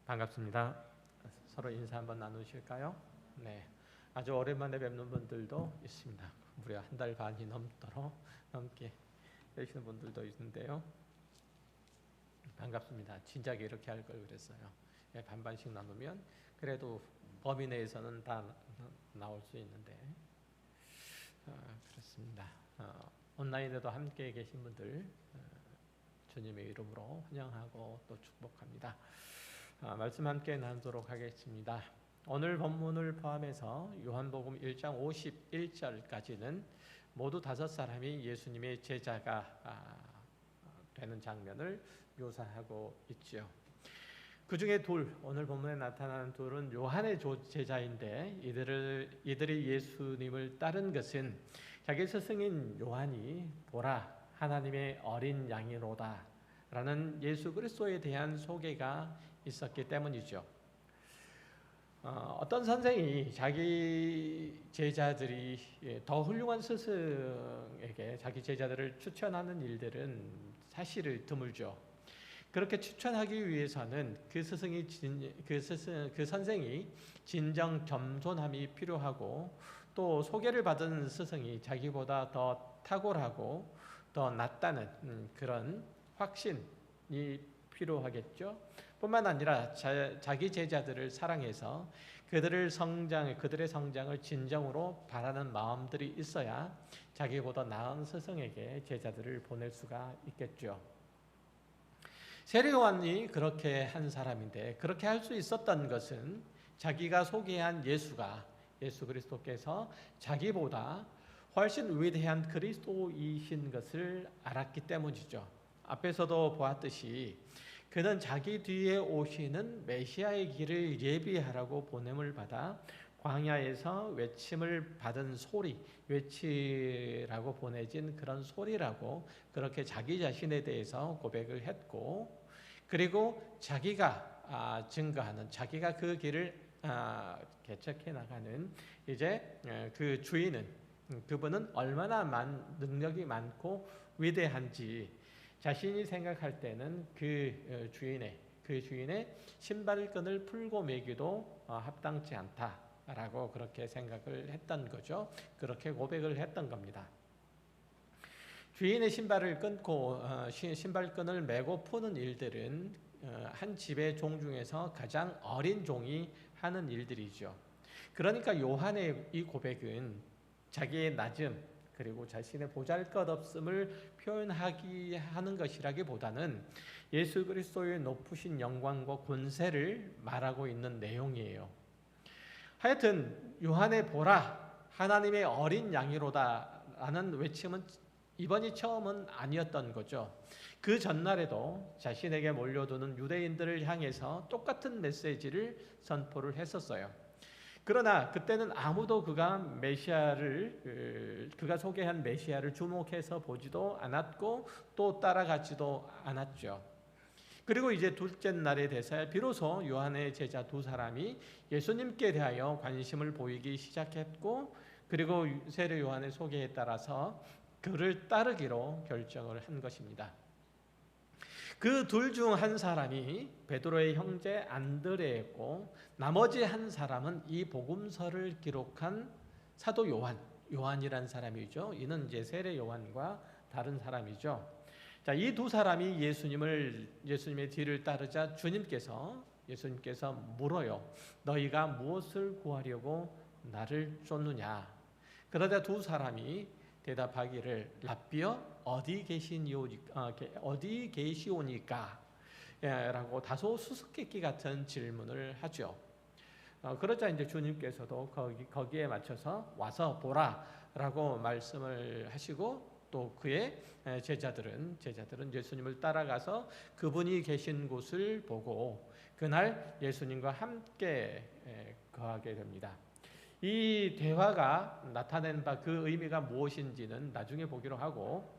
반갑습니다. 서로 인사 한번 나누실까요? 네, 아주 오랜만에 뵙는 분들도 있습니다. 무려 한 달 반이 넘게 계시는 분들도 있는데요. 반갑습니다. 진작에 이렇게 할 걸 그랬어요. 반반씩 나누면 그래도 범위 내에서는 다 나올 수 있는데 그렇습니다. 온라인에도 함께 계신 분들 주님의 이름으로 환영하고 또 축복합니다. 말씀 함께 나누도록 하겠습니다. 오늘 본문을 포함해서 요한복음 1장 51절까지는 모두 5사람이 예수님의 제자가 되는 장면을 묘사하고 있죠. 그 중에 오늘 본문에 나타나는 둘은 요한의 제자인데 이들이 예수님을 따른 것은 자기 스승인 요한이 보라 하나님의 어린 양이로다 라는 예수 그리스도에 대한 소개가 있었기 때문이죠. 어떤 선생이 자기 제자들이 더 훌륭한 스승에게 자기 제자들을 추천하는 일들은 사실 드물죠. 그렇게 추천하기 위해서는 그 선생이 진정 겸손함이 필요하고 또 소개를 받은 스승이 자기보다 더 탁월하고 더 낫다는 그런 확신이 필요하겠죠. 뿐만 아니라 자기 제자들을 사랑해서 그들의 성장을 진정으로 바라는 마음들이 있어야 자기보다 나은 스승에게 제자들을 보낼 수가 있겠죠. 세례 요한이 그렇게 한 사람인데 그렇게 할 수 있었던 것은 자기가 소개한 예수 그리스도께서 자기보다 훨씬 위대한 그리스도이신 것을 알았기 때문이죠. 앞에서도 보았듯이 그는 자기 뒤에 오시는 메시아의 길을 예비하라고 보냄을 받아 광야에서 외침을 받은 외치라고 보내진 그런 소리라고 그렇게 자기 자신에 대해서 고백을 했고, 그리고 자기가 증거하는, 자기가 그 길을 개척해 나가는 이제 그 그분은 얼마나 능력이 많고 위대한지 자신이 생각할 때는 그 주인의 신발끈을 풀고 매기도 합당치 않다라고 그렇게 생각을 했던 거죠. 그렇게 고백을 했던 겁니다. 주인의 신발끈을 매고 푸는 일들은 한 집의 종 중에서 가장 어린 종이 하는 일들이죠. 그러니까 요한의 이 고백은 자기의 낮음 그리고 자신의 보잘것없음을 하는 것이라기보다는 예수 그리스도의 높으신 영광과 권세를 말하고 있는 내용이에요. 하여튼 요한의 보라 하나님의 어린 양이로다 라는 외침은 이번이 처음은 아니었던 거죠. 그 전날에도 자신에게 몰려드는 유대인들을 향해서 똑같은 메시지를 선포를 했었어요. 그러나 그때는 아무도 그가 소개한 메시아를 주목해서 보지도 않았고 또 따라가지도 않았죠. 그리고 이제 둘째 날에 돼서 비로소 요한의 제자 2사람이 예수님께 대하여 관심을 보이기 시작했고, 그리고 세례 요한의 소개에 따라서 그를 따르기로 결정을 한 것입니다. 그 둘 중 한 사람이 베드로의 형제 안드레였고, 나머지 한 사람은 이 복음서를 기록한 사도 요한이란 사람이죠. 이는 이제 세례 요한과 다른 사람이죠. 자, 이 2사람이 예수님의 뒤를 따르자 예수님께서 물어요. 너희가 무엇을 구하려고 나를 쫓느냐? 그러자 2사람이 대답하기를 랍비여 어디 계시오니까? 라고 다소 수수께끼 같은 질문을 하죠. 그러자 이제 주님께서도 거기에 맞춰서 와서 보라라고 말씀을 하시고, 또 그의 제자들은 예수님을 따라가서 그분이 계신 곳을 보고 그날 예수님과 함께 거하게 됩니다. 이 대화가 나타낸 바 그 의미가 무엇인지는 나중에 보기로 하고,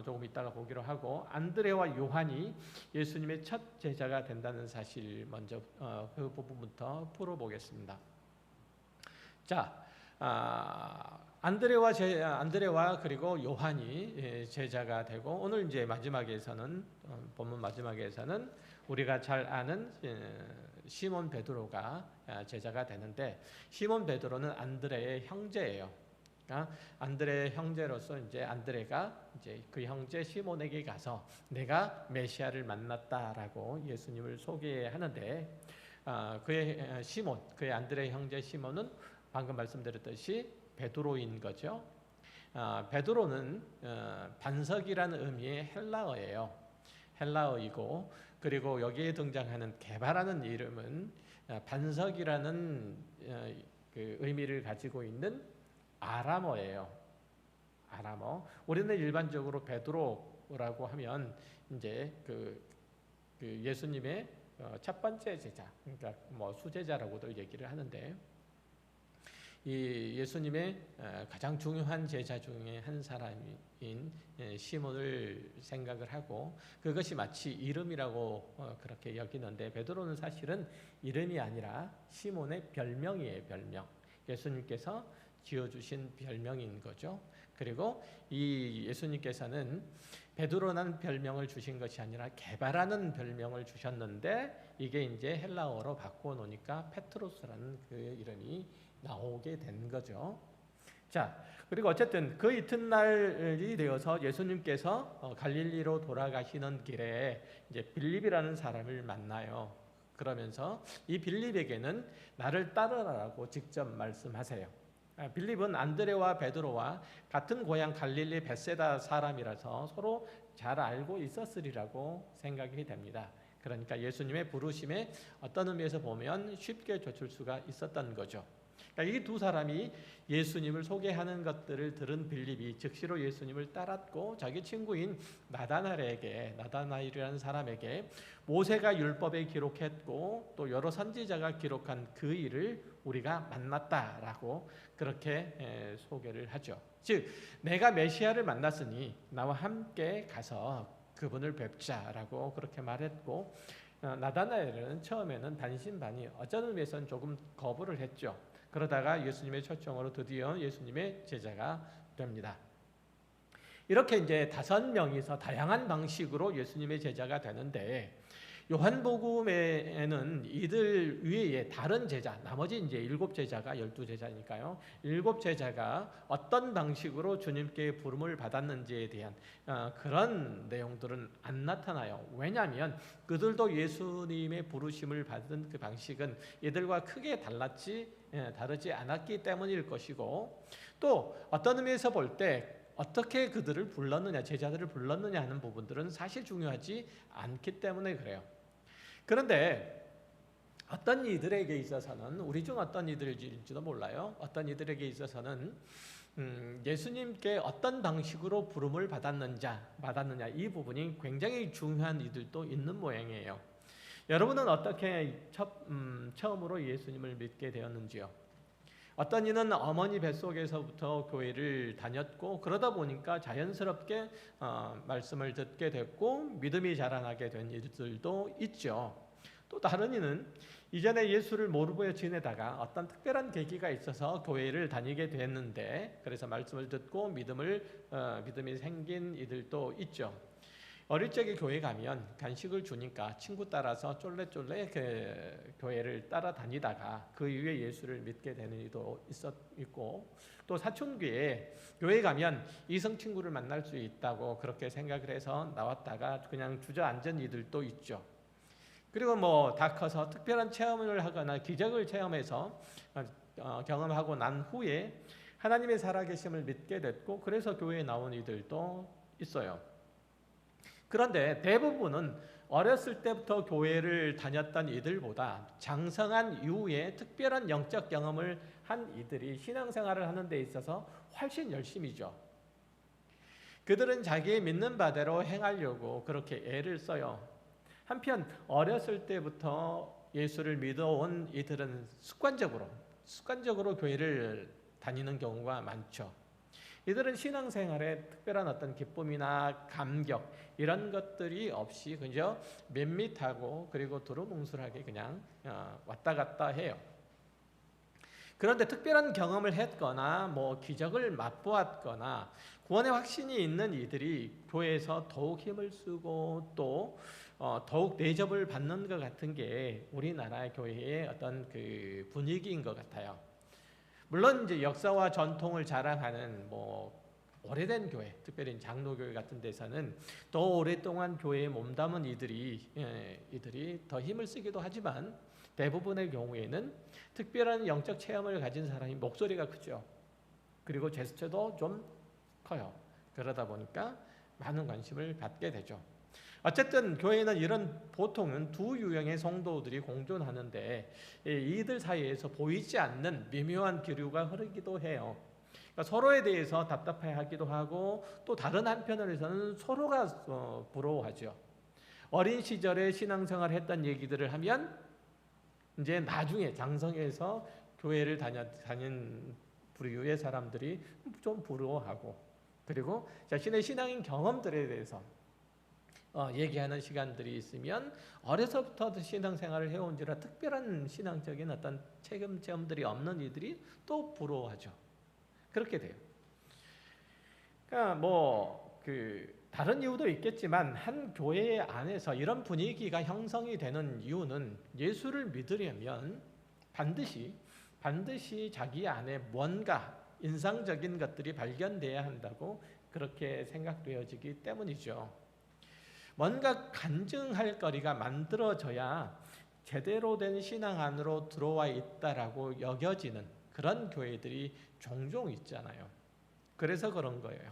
조금 있다가 보기로 하고, 안드레와 요한이 예수님의 첫 제자가 된다는 사실 먼저 그 부분부터 풀어보겠습니다. 자, 안드레와 그리고 요한이 제자가 되고, 오늘 이제 본문 마지막에서는 우리가 잘 아는 시몬 베드로가 제자가 되는데, 시몬 베드로는 안드레의 형제예요. 안드레의 형제로서 이제 안드레가 이제 그 형제 시몬에게 가서 내가 메시아를 만났다라고 예수님을 소개하는데, 그의 시몬, 그의 안드레의 형제 시몬은 방금 말씀드렸듯이 베드로인 거죠. 베드로는 반석이라는 의미의 헬라어예요. 헬라어이고, 그리고 여기에 등장하는 게바라는 이름은 반석이라는 그 의미를 가지고 있는 아람어예요. 아람어. 우리는 일반적으로 베드로라고 하면 이제 그 예수님의 첫 번째 제자, 그러니까 뭐 수제자라고도 얘기를 하는데, 이 예수님의 가장 중요한 제자 중에 한 사람인 시몬을 생각을 하고, 그것이 마치 이름이라고 그렇게 여기는데, 베드로는 사실은 이름이 아니라 시몬의 별명이에요. 별명. 예수님께서 지어주신 별명인 거죠. 그리고 이 예수님께서는 베드로라는 별명을 주신 것이 아니라 게바라는 별명을 주셨는데, 이게 이제 헬라어로 바꿔놓으니까 페트로스라는 그 이름이 나오게 된 거죠. 자, 그리고 어쨌든 그 이튿날이 되어서 예수님께서 갈릴리로 돌아가시는 길에 이제 빌립이라는 사람을 만나요. 그러면서 이 빌립에게는 나를 따르라고 직접 말씀하세요. 빌립은 안드레와 베드로와 같은 고향 갈릴리 벳세다 사람이라서 서로 잘 알고 있었으리라고 생각이 됩니다. 그러니까 예수님의 부르심에 어떤 의미에서 보면 쉽게 좇을 수가 있었던 거죠. 그러니까 이 두 사람이 예수님을 소개하는 것들을 들은 빌립이 즉시로 예수님을 따랐고, 자기 친구인 나다나엘이라는 사람에게 모세가 율법에 기록했고 또 여러 선지자가 기록한 그 일을 우리가 만났다라고 그렇게 소개를 하죠. 즉, 내가 메시아를 만났으니 나와 함께 가서 그분을 뵙자라고 그렇게 말했고, 나다나엘은 처음에는 반신반의, 어떤 의미에서는 조금 거부를 했죠. 그러다가 예수님의 초청으로 드디어 예수님의 제자가 됩니다. 이렇게 이제 5명이서 다양한 방식으로 예수님의 제자가 되는데, 요한복음에는 이들 외에 다른 제자, 나머지 이제 7제자가 12제자니까요. 7제자가 어떤 방식으로 주님께 부름을 받았는지에 대한 그런 내용들은 안 나타나요. 왜냐하면 그들도 예수님의 부르심을 받은 그 방식은 이들과 크게 다르지 않았기 때문일 것이고, 또 어떤 의미에서 볼 때 어떻게 그들을 불렀느냐, 제자들을 불렀느냐 하는 부분들은 사실 중요하지 않기 때문에 그래요. 그런데 어떤 이들에게 있어서는, 우리 중 어떤 이들일지도 몰라요. 어떤 이들에게 있어서는 예수님께 어떤 방식으로 부름을 받았느냐 이 부분이 굉장히 중요한 이들도 있는 모양이에요. 여러분은 어떻게 처음으로 예수님을 믿게 되었는지요? 어떤 이는 어머니 뱃속에서부터 교회를 다녔고, 그러다 보니까 자연스럽게 말씀을 듣게 됐고 믿음이 자라나게 된 이들도 있죠. 또 다른 이는 이전에 예수를 모르고 지내다가 어떤 특별한 계기가 있어서 교회를 다니게 됐는데, 그래서 말씀을 듣고 믿음이 생긴 이들도 있죠. 어릴 적에 교회 가면 간식을 주니까 친구 따라서 쫄래쫄래 교회를 따라다니다가 그 이후에 예수를 믿게 되는 이도 있고, 또 사춘기에 교회 가면 이성 친구를 만날 수 있다고 그렇게 생각을 해서 나왔다가 그냥 주저앉은 이들도 있죠. 그리고 뭐 다 커서 특별한 체험을 하거나 기적을 체험해서 경험하고 난 후에 하나님의 살아계심을 믿게 됐고, 그래서 교회에 나온 이들도 있어요. 그런데 대부분은 어렸을 때부터 교회를 다녔던 이들보다 장성한 이후에 특별한 영적 경험을 한 이들이 신앙생활을 하는 데 있어서 훨씬 열심이죠. 그들은 자기의 믿는 바대로 행하려고 그렇게 애를 써요. 한편 어렸을 때부터 예수를 믿어온 이들은 습관적으로 교회를 다니는 경우가 많죠. 이들은 신앙생활에 특별한 어떤 기쁨이나 감격 이런 것들이 없이 그저 밋밋하고 그리고 두루뭉술하게 그냥 왔다 갔다 해요. 그런데 특별한 경험을 했거나 뭐 기적을 맛보았거나 구원의 확신이 있는 이들이 교회에서 더욱 힘을 쓰고 또 더욱 대접을 받는 것 같은 게 우리나라 교회의 어떤 그 분위기인 것 같아요. 물론 이제 역사와 전통을 자랑하는 오래된 교회, 특별히 장로교회 같은 데서는 더 오랫동안 교회에 몸담은 이들이 더 힘을 쓰기도 하지만 대부분의 경우에는 특별한 영적 체험을 가진 사람이 목소리가 크죠. 그리고 제스처도 좀 커요. 그러다 보니까 많은 관심을 받게 되죠. 어쨌든 교회는 보통은 두 유형의 성도들이 공존하는데 이들 사이에서 보이지 않는 미묘한 기류가 흐르기도 해요. 그러니까 서로에 대해서 답답해하기도 하고 또 다른 한편으로서는 서로가 부러워하죠. 어린 시절에 신앙생활 했던 얘기들을 하면 이제 나중에 장성해서 교회를 다닌 부류의 사람들이 좀 부러워하고, 그리고 자신의 신앙인 경험들에 대해서 얘기하는 시간들이 있으면 어려서부터 신앙생활을 해온지라 특별한 신앙적인 어떤 체험들이 없는 이들이 또 부러워하죠. 그렇게 돼요. 그러니까 다른 이유도 있겠지만 한 교회 안에서 이런 분위기가 형성이 되는 이유는 예수를 믿으려면 반드시 자기 안에 뭔가 인상적인 것들이 발견돼야 한다고 그렇게 생각되어지기 때문이죠. 뭔가 간증할 거리가 만들어져야 제대로 된 신앙 안으로 들어와 있다라고 여겨지는 그런 교회들이 종종 있잖아요. 그래서 그런 거예요.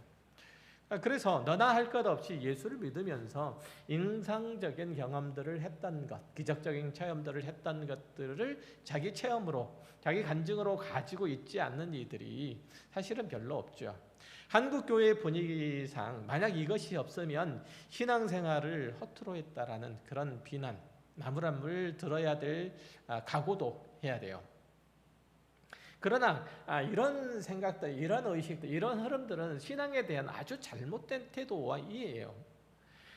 그래서 너나 할 것 없이 예수를 믿으면서 인상적인 경험들을 했던 것, 기적적인 체험들을 했던 것들을 자기 체험으로, 자기 간증으로 가지고 있지 않는 이들이 사실은 별로 없죠. 한국 교회의 분위기상 만약 이것이 없으면 신앙생활을 허투루 했다라는 그런 비난, 나무란물 들어야 될 각오도 해야 돼요. 그러나 이런 생각들, 이런 의식들, 이런 흐름들은 신앙에 대한 아주 잘못된 태도와 이해예요.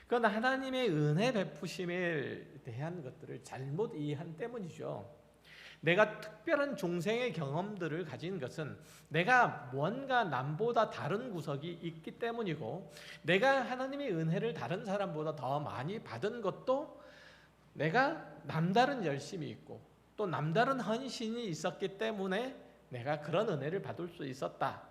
그건 하나님의 은혜 베푸심에 대한 것들을 잘못 이해한 때문이죠. 내가 특별한 중생의 경험들을 가진 것은 내가 뭔가 남보다 다른 구석이 있기 때문이고, 내가 하나님의 은혜를 다른 사람보다 더 많이 받은 것도 내가 남다른 열심이 있고 또 남다른 헌신이 있었기 때문에 내가 그런 은혜를 받을 수 있었다.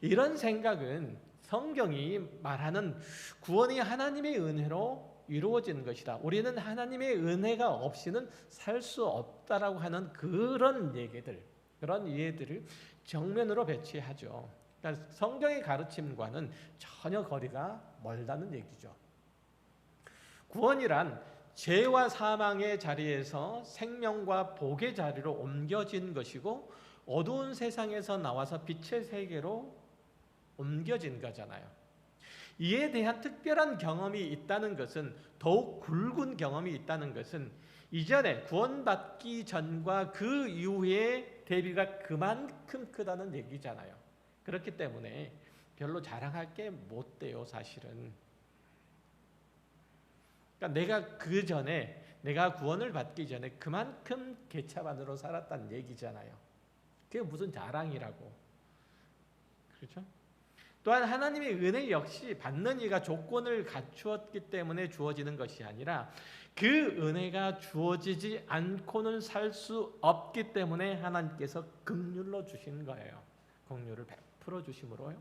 이런 생각은 성경이 말하는 구원이 하나님의 은혜로 이루어지는 것이다. 우리는 하나님의 은혜가 없이는 살 수 없다라고 하는 그런 얘기들, 그런 이해들을 정면으로 배치하죠. 그러니까 성경의 가르침과는 전혀 거리가 멀다는 얘기죠. 구원이란 죄와 사망의 자리에서 생명과 복의 자리로 옮겨진 것이고 어두운 세상에서 나와서 빛의 세계로 옮겨진 거잖아요. 이에 대한 특별한 경험이 있다는 것은, 더욱 굵은 경험이 있다는 것은 이전에 구원받기 전과 그 이후의 대비가 그만큼 크다는 얘기잖아요. 그렇기 때문에 별로 자랑할 게 못 돼요, 사실은. 그러니까 내가 구원을 받기 전에 그만큼 개차반으로 살았다는 얘기잖아요. 그게 무슨 자랑이라고. 그렇죠? 또한 하나님의 은혜 역시 받는 이가 조건을 갖추었기 때문에 주어지는 것이 아니라 그 은혜가 주어지지 않고는 살 수 없기 때문에 하나님께서 긍휼로 주신 거예요. 긍휼을 베풀어 주심으로요.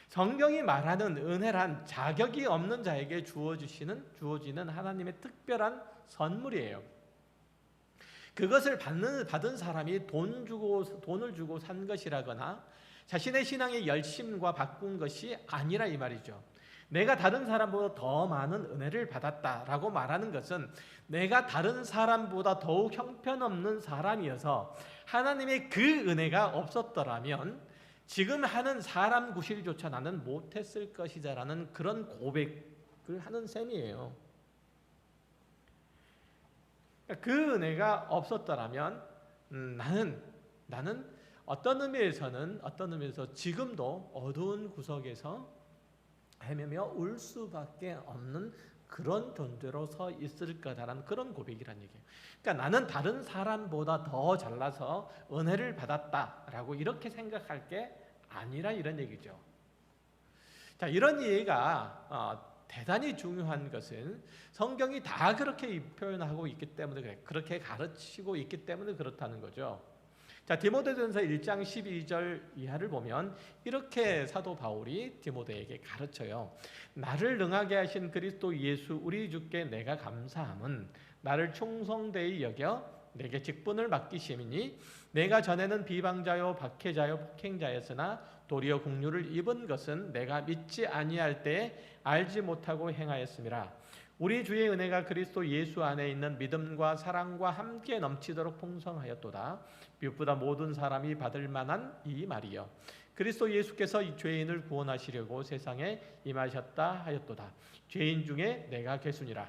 성경이 말하는 은혜란 자격이 없는 자에게 주어지는 하나님의 특별한 선물이에요. 그것을 받은 사람이 돈을 주고 산 것이라거나 자신의 신앙의 열심과 바꾼 것이 아니라 이 말이죠. 내가 다른 사람보다 더 많은 은혜를 받았다라고 말하는 것은 내가 다른 사람보다 더욱 형편없는 사람이어서 하나님의 그 은혜가 없었더라면 지금 하는 사람 구실조차 나는 못했을 것이다라는 그런 고백을 하는 셈이에요. 그 은혜가 없었더라면 나는 어떤 의미에서 지금도 어두운 구석에서 헤매며 울 수밖에 없는 그런 존재로 서 있을 거다라는 그런 고백이란 얘기예요. 그러니까 나는 다른 사람보다 더 잘나서 은혜를 받았다라고 이렇게 생각할 게 아니라 이런 얘기죠. 자, 이런 이해가 대단히 중요한 것은 성경이 다 그렇게 표현하고 있기 때문에 그렇게 가르치고 있기 때문에 그렇다는 거죠. 자, 디모데전서 1장 12절 이하를 보면 이렇게 사도 바울이 디모데에게 가르쳐요. 나를 능하게 하신 그리스도 예수 우리 주께 내가 감사함은 나를 충성되이 여겨 내게 직분을 맡기심이니 내가 전에는 비방자요 박해자요 폭행자였으나 도리어 긍휼을 입은 것은 내가 믿지 아니할 때에 알지 못하고 행하였음이라. 우리 주의 은혜가 그리스도 예수 안에 있는 믿음과 사랑과 함께 넘치도록 풍성하였도다. 무엇보다 모든 사람이 받을 만한 이 말이요 그리스도 예수께서 이 죄인을 구원하시려고 세상에 임하셨다 하였도다. 죄인 중에 내가 괴순이라.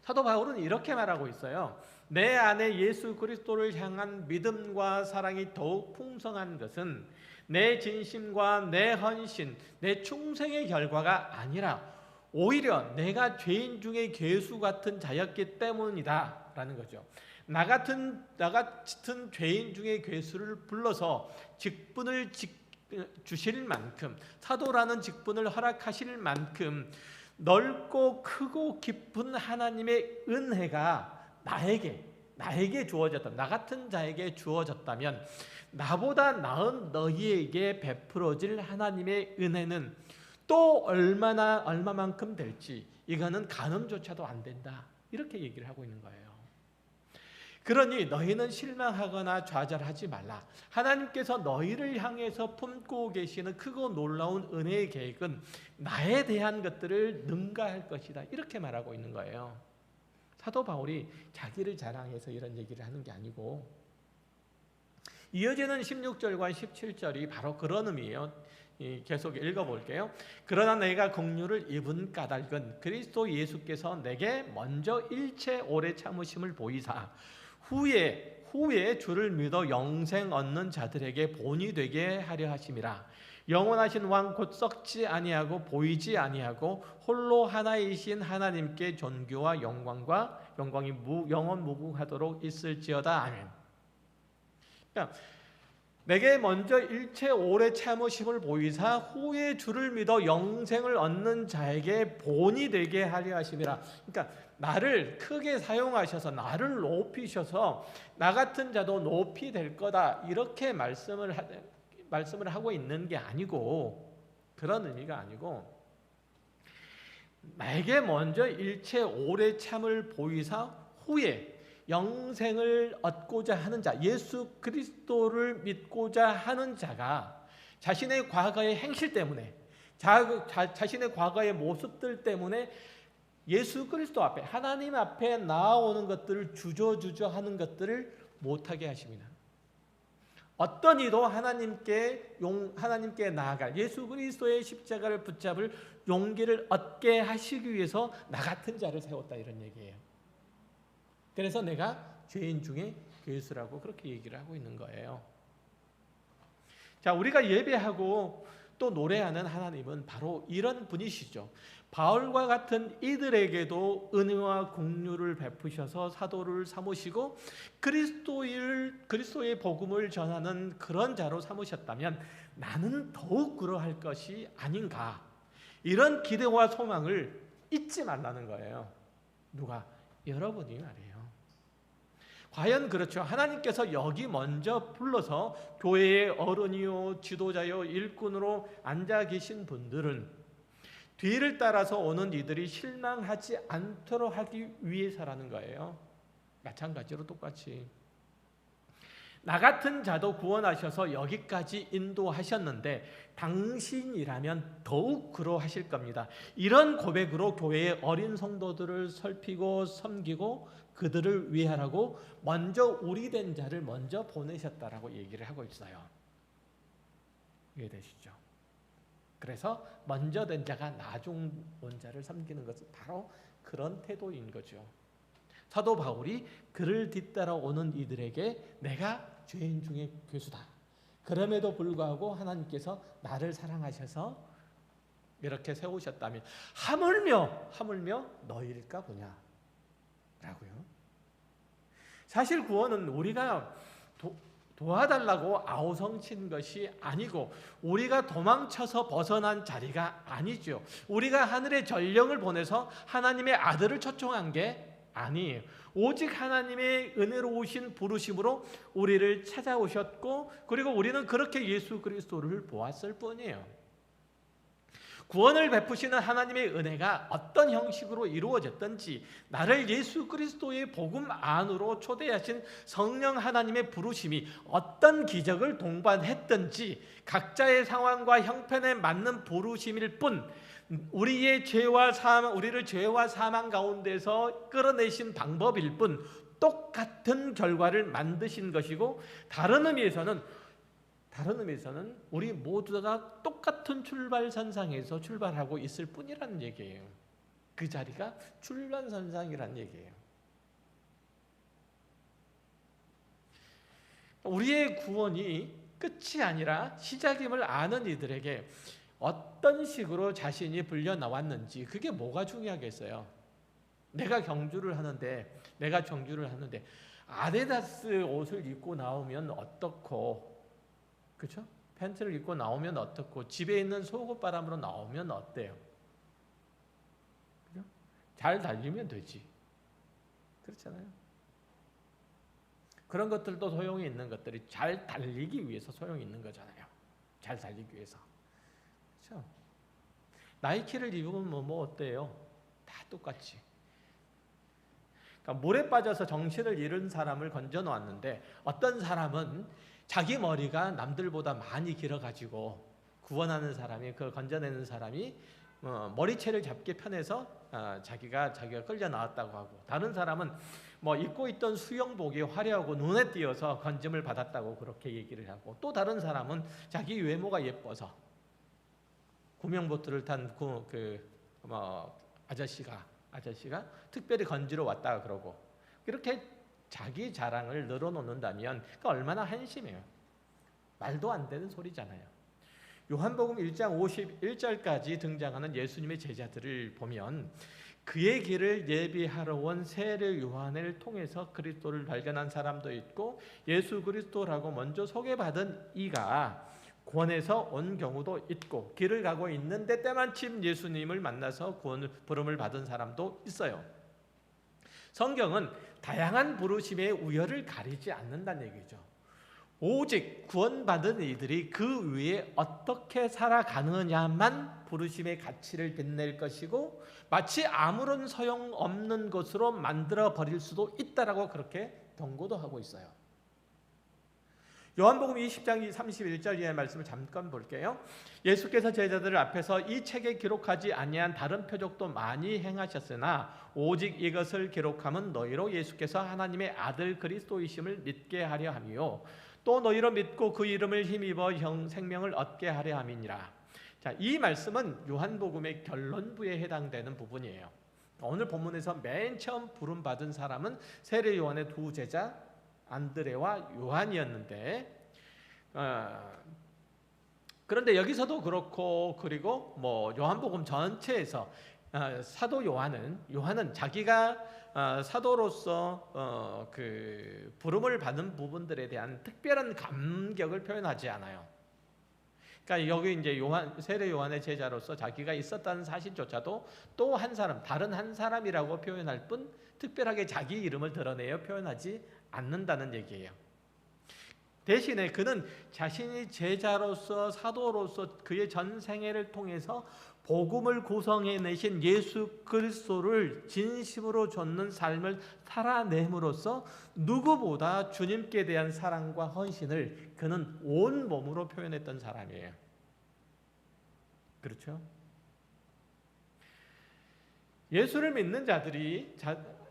사도 바울은 이렇게 말하고 있어요. 내 안에 예수 그리스도를 향한 믿음과 사랑이 더욱 풍성한 것은 내 진심과 내 헌신, 내 충성의 결과가 아니라 오히려 내가 죄인 중에 괴수 같은 자였기 때문이다 라는 거죠. 나 같은 죄인 중에 괴수를 불러서 직분을 주실 만큼, 사도라는 직분을 허락하실 만큼 넓고 크고 깊은 하나님의 은혜가 나에게 주어졌다면, 나 같은 자에게 주어졌다면 나보다 나은 너희에게 베풀어질 하나님의 은혜는 또 얼마만큼 될지 이거는 가늠조차도 안 된다. 이렇게 얘기를 하고 있는 거예요. 그러니 너희는 실망하거나 좌절하지 말라. 하나님께서 너희를 향해서 품고 계시는 크고 놀라운 은혜의 계획은 나에 대한 것들을 능가할 것이다. 이렇게 말하고 있는 거예요. 사도 바울이 자기를 자랑해서 이런 얘기를 하는 게 아니고, 이어지는 16절과 17절이 바로 그런 의미예요. 계속 읽어볼게요. 그러나 내가 긍휼을 입은 까닭은 그리스도 예수께서 내게 먼저 일체 오래 참으심을 보이사 후에 주를 믿어 영생 얻는 자들에게 본이 되게 하려 하심이라. 영원하신 왕 곧 썩지 아니하고 보이지 아니하고 홀로 하나이신 하나님께 존귀와 영광이 영원 무궁하도록 있을지어다. 아멘. 그러니까 내게 먼저 일체 오래 참으심을 보이사 후에 주를 믿어 영생을 얻는 자에게 본이 되게 하려 하심이라. 그러니까 나를 크게 사용하셔서 나를 높이셔서 나 같은 자도 높이 될 거다, 이렇게 말씀을 하고 있는 게 아니고, 그런 의미가 아니고, 나에게 먼저 일체 오래 참을 보이사 후에 영생을 얻고자 하는 자, 예수 그리스도를 믿고자 하는 자가 자신의 과거의 행실 때문에, 자신의 과거의 모습들 때문에 예수 그리스도 앞에, 하나님 앞에 나아오는 것들을 주저주저 하는 것들을 못하게 하십니다. 어떤 이도 하나님께 나아갈, 예수 그리스도의 십자가를 붙잡을 용기를 얻게 하시기 위해서 나 같은 자를 세웠다, 이런 얘기예요. 그래서 내가 죄인 중에 괴수라고 그렇게 얘기를 하고 있는 거예요. 자, 우리가 예배하고 또 노래하는 하나님은 바로 이런 분이시죠. 바울과 같은 이들에게도 은혜와 긍휼을 베푸셔서 사도를 삼으시고 그리스도의 복음을 전하는 그런 자로 삼으셨다면 나는 더욱 그러할 것이 아닌가, 이런 기대와 소망을 잊지 말라는 거예요. 누가? 여러분이 말이에요. 과연 그렇죠. 하나님께서 여기 먼저 불러서 교회의 어른이요 지도자요 일꾼으로 앉아 계신 분들은 뒤를 따라서 오는 이들이 실망하지 않도록 하기 위해서라는 거예요. 마찬가지로 똑같이 나 같은 자도 구원하셔서 여기까지 인도하셨는데 당신이라면 더욱 그러하실 겁니다. 이런 고백으로 교회의 어린 성도들을 살피고 섬기고 그들을 위하라고 먼저 우리된 자를 먼저 보내셨다라고 얘기를 하고 있어요. 이해되시죠? 그래서 먼저 된 자가 나중 온 자를 섬기는 것은 바로 그런 태도인 거죠. 사도 바울이 그를 뒤따라 오는 이들에게 내가 죄인 중에 괴수다, 그럼에도 불구하고 하나님께서 나를 사랑하셔서 이렇게 세우셨다면 하물며 너희일까 보냐 라고요. 사실 구원은 우리가 도와달라고 아우성친 것이 아니고 우리가 도망쳐서 벗어난 자리가 아니죠. 우리가 하늘의 전령을 보내서 하나님의 아들을 초청한 게 아니에요. 오직 하나님의 은혜로우신 부르심으로 우리를 찾아오셨고, 그리고 우리는 그렇게 예수 그리스도를 보았을 뿐이에요. 구원을 베푸시는 하나님의 은혜가 어떤 형식으로 이루어졌든지, 나를 예수 그리스도의 복음 안으로 초대하신 성령 하나님의 부르심이 어떤 기적을 동반했든지 각자의 상황과 형편에 맞는 부르심일 뿐, 우리를 죄와 사망 가운데서 끌어내신 방법일 뿐 똑같은 결과를 만드신 것이고, 다른 의미에서는 우리 모두가 똑같은 출발선상에서 출발하고 있을 뿐이라는 얘기예요. 그 자리가 출발선상이라는 얘기예요. 우리의 구원이 끝이 아니라 시작임을 아는 이들에게 어떤 식으로 자신이 불려 나왔는지, 그게 뭐가 중요하겠어요? 내가 경주를 하는데 아디다스 옷을 입고 나오면 어떻고, 그렇죠? 팬츠를 입고 나오면 어떻고, 집에 있는 속옷바람으로 나오면 어때요? 그죠? 잘 달리면 되지. 그렇잖아요. 그런 것들도 소용이 있는 것들이 잘 달리기 위해서 소용이 있는 거잖아요. 잘 달리기 위해서. 그렇죠? 나이키를 입으면 뭐 어때요? 다 똑같이. 그러니까 물에 빠져서 정신을 잃은 사람을 건져 놓았는데, 어떤 사람은 자기 머리가 남들보다 많이 길어가지고 구원하는 사람이, 그걸 건져내는 사람이 머리채를 잡기 편해서 자기가 끌려 나왔다고 하고, 다른 사람은 입고 있던 수영복이 화려하고 눈에 띄어서 건짐을 받았다고 그렇게 얘기를 하고, 또 다른 사람은 자기 외모가 예뻐서 구명보트를 탄 아저씨가 특별히 건지러 왔다 그러고, 이렇게 자기 자랑을 늘어놓는다면 그 얼마나 한심해요. 말도 안 되는 소리잖아요. 요한복음 1장 51절까지 등장하는 예수님의 제자들을 보면, 그의 길을 예비하러 온 세례 요한을 통해서 그리스도를 발견한 사람도 있고, 예수 그리스도라고 먼저 소개받은 이가 구원에서 온 경우도 있고, 길을 가고 있는데 때마침 예수님을 만나서 구원을 부름을 받은 사람도 있어요. 성경은 다양한 부르심의 우열을 가리지 않는다는 얘기죠. 오직 구원받은 이들이 그 위에 어떻게 살아가느냐만 부르심의 가치를 빛낼 것이고, 마치 아무런 소용없는 것으로 만들어 버릴 수도 있다라고 그렇게 경고도 하고 있어요. 요한복음 20장 31절 이하의 말씀을 잠깐 볼게요. 예수께서 제자들 앞에서 이 책에 기록하지 아니한 다른 표적도 많이 행하셨으나 오직 이것을 기록함은 너희로 예수께서 하나님의 아들 그리스도이심을 믿게 하려 함이요, 또 너희로 믿고 그 이름을 힘입어 생명을 얻게 하려 함이니라. 자, 이 말씀은 요한복음의 결론부에 해당되는 부분이에요. 오늘 본문에서 맨 처음 부름받은 사람은 세례 요한의 두 제자 안드레와 요한이었는데, 그런데 여기서도 그렇고, 그리고 요한복음 전체에서 사도 요한은 자기가 사도로서 그 부름을 받은 부분들에 대한 특별한 감격을 표현하지 않아요. 그러니까 여기 이제 세례 요한의 제자로서 자기가 있었다는 사실조차도 또 한 사람, 다른 한 사람이라고 표현할 뿐 특별하게 자기 이름을 드러내어 표현하지 않는다는 얘기예요. 대신에 그는 자신이 제자로서 사도로서 그의 전생애를 통해서 복음을 구성해내신 예수 그리스도를 진심으로 좇는 삶을 살아냄으로써 누구보다 주님께 대한 사랑과 헌신을 그는 온 몸으로 표현했던 사람이에요. 그렇죠? 예수를 믿는 자들이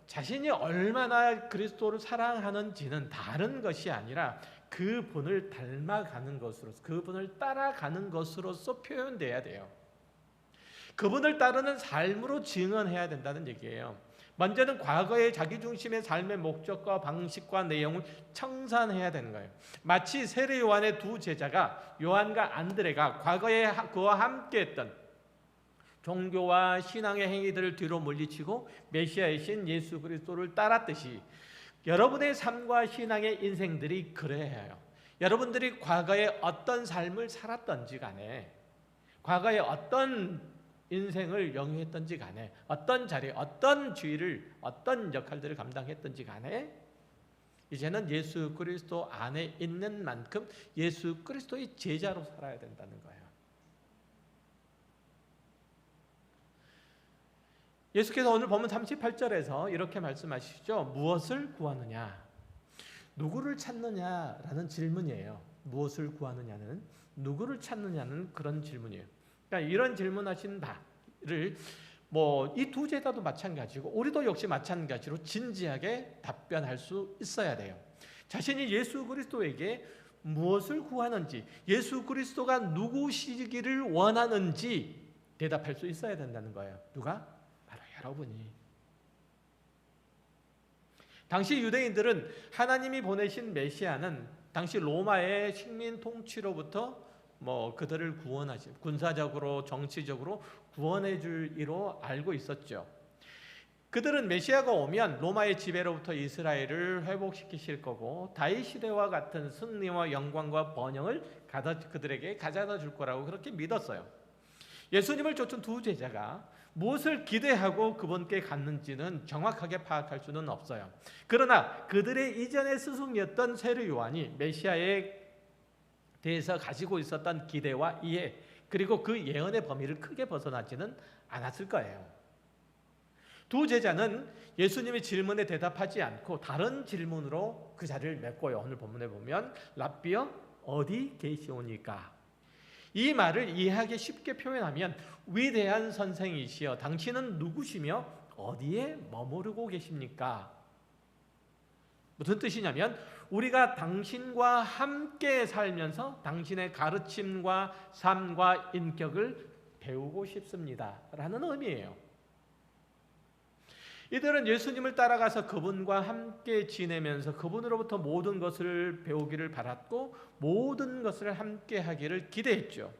자신이 얼마나 그리스도를 사랑하는지는 다른 것이 아니라 그분을 닮아가는 것으로서, 그분을 따라가는 것으로서 표현돼야 돼요. 그분을 따르는 삶으로 증언해야 된다는 얘기예요. 먼저는 과거의 자기중심의 삶의 목적과 방식과 내용을 청산해야 되는 거예요. 마치 세례 요한의 두 제자가, 요한과 안드레가 과거에 그와 함께했던 종교와 신앙의 행위들을 뒤로 물리치고 메시아이신 예수 그리스도를 따랐듯이 여러분의 삶과 신앙의 인생들이 그래야 해요. 여러분들이 과거에 어떤 삶을 살았던지 간에, 과거에 어떤 인생을 영위했던지 간에, 어떤 자리에 어떤 주의를, 어떤 역할들을 감당했던지 간에 이제는 예수 그리스도 안에 있는 만큼 예수 그리스도의 제자로 살아야 된다는 거예요. 예수께서 오늘 본문 38절에서 이렇게 말씀하시죠. 무엇을 구하느냐? 누구를 찾느냐라는 질문이에요. 무엇을 구하느냐는, 누구를 찾느냐는 그런 질문이에요. 그러니까 이런 질문하신 바를 이 두 제자도 마찬가지고 우리도 역시 마찬가지로 진지하게 답변할 수 있어야 돼요. 자신이 예수 그리스도에게 무엇을 구하는지, 예수 그리스도가 누구시기를 원하는지 대답할 수 있어야 된다는 거예요. 누가? 바로 여러분이. 당시 유대인들은 하나님이 보내신 메시아는 당시 로마의 식민 통치로부터 그들을 구원하시, 군사적으로 정치적으로 구원해 줄 이로 알고 있었죠. 그들은 메시아가 오면 로마의 지배로부터 이스라엘을 회복시키실 거고 다윗 시대와 같은 승리와 영광과 번영을 그들에게 가져다 줄 거라고 그렇게 믿었어요. 예수님을 쫓은 두 제자가 무엇을 기대하고 그분께 갔는지는 정확하게 파악할 수는 없어요. 그러나 그들의 이전의 스승이었던 세례 요한이 메시아에 대해서 가지고 있었던 기대와 이해, 그리고 그 예언의 범위를 크게 벗어나지는 않았을 거예요. 두 제자는 예수님의 질문에 대답하지 않고 다른 질문으로 그 자리를 메꿔요. 오늘 본문에 보면 랍비여 어디 계시오니까? 이 말을 이해하기 쉽게 표현하면 위대한 선생이시여 당신은 누구시며 어디에 머무르고 계십니까? 무슨 뜻이냐면 우리가 당신과 함께 살면서 당신의 가르침과 삶과 인격을 배우고 싶습니다 라는 의미예요. 이들은 예수님을 따라가서 그분과 함께 지내면서 그분으로부터 모든 것을 배우기를 바랐고 모든 것을 함께 하기를 기대했죠.